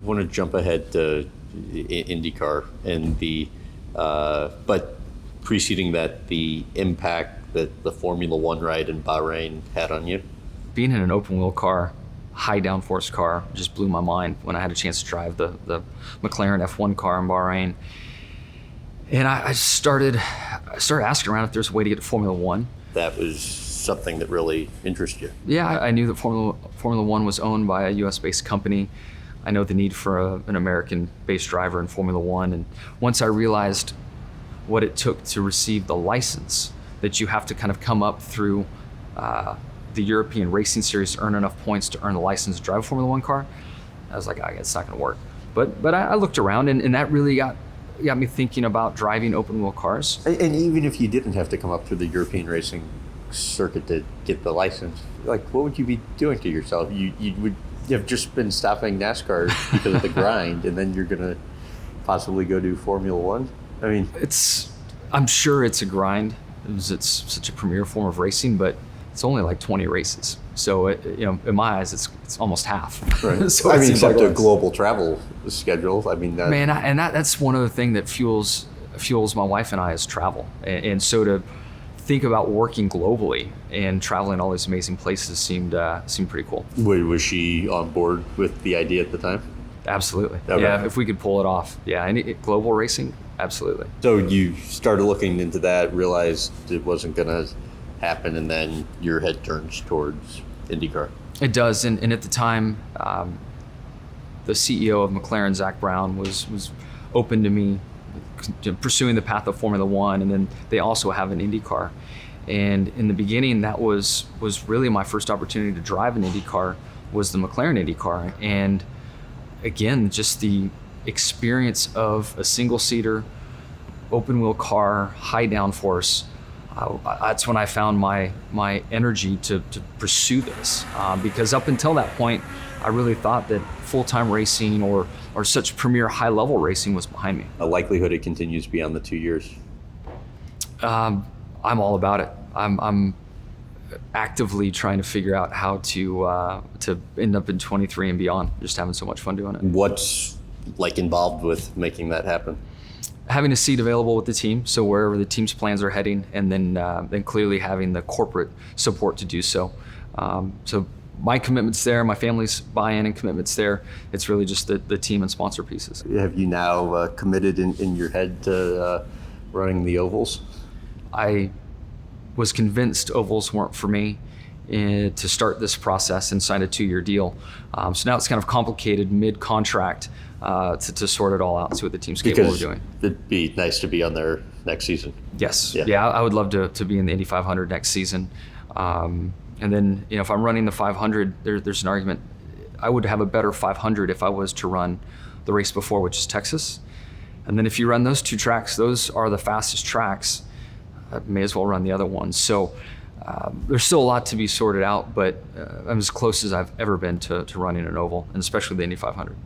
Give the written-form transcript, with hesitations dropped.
I want to jump ahead to IndyCar and but preceding that, the impact that the Formula One ride in Bahrain had on you. Being in an open wheel car, high downforce car, just blew my mind when I had a chance to drive the McLaren F1 car in Bahrain. And I started asking around if there's a way to get to Formula One. That was something that really interested you. Yeah, I knew that Formula One was owned by a US-based company. I know the need for an American-based driver in Formula One. And once I realized what it took to receive the license, that you have to kind of come up through the European Racing Series to earn enough points to earn the license to drive a Formula One car, I was like, it's not going to work. But I looked around, and that really got me thinking about driving open wheel cars. And even if you didn't have to come up through the European Racing Circuit to get the license, like, what would you be doing to yourself? You would have just been stopping NASCAR because of the grind, and then you're going to possibly go do Formula One? I mean, I'm sure it's a grind. It's such a premier form of racing, but it's only like 20 races. So, in my eyes, it's almost half. Right. So except a global travel schedule. I mean, that's one other thing that fuels my wife and I is travel. And so to think about working globally and traveling all these amazing places seemed pretty cool. Was she on board with the idea at the time? Absolutely. Okay. Yeah, if we could pull it off. Yeah, global racing, absolutely. So you started looking into that, realized it wasn't going to happen, and then your head turns towards IndyCar. It does, and at the time, the CEO of McLaren, Zach Brown, was open to me pursuing the path of Formula One, and then they also have an IndyCar. And in the beginning, that was really my first opportunity to drive an IndyCar, was the McLaren IndyCar. And again, just the experience of a single-seater, open-wheel car, high downforce. That's when I found my energy to pursue this, because up until that point, I really thought that full-time racing or such premier high-level racing was behind me. A likelihood it continues beyond the 2 years? I'm all about it. I'm actively trying to figure out how to end up in 23 and beyond. Just having so much fun doing it. What's involved with making that happen? Having a seat available with the team, so wherever the team's plans are heading, and then clearly having the corporate support to do so. So my commitment's there, my family's buy-in and commitment's there. It's really just the team and sponsor pieces. Have you now committed in your head to running the ovals? I was convinced ovals weren't for me to start this process and sign a 2-year deal. So now it's kind of complicated mid-contract to sort it all out and see what the team's capable of doing. It'd be nice to be on there next season. Yes. Yeah, I would love to be in the Indy 500 next season. And then, if I'm running the 500, there's an argument. I would have a better 500 if I was to run the race before, which is Texas. And then if you run those two tracks, those are the fastest tracks. I may as well run the other ones. So there's still a lot to be sorted out, but I'm as close as I've ever been to running an oval, and especially the Indy 500.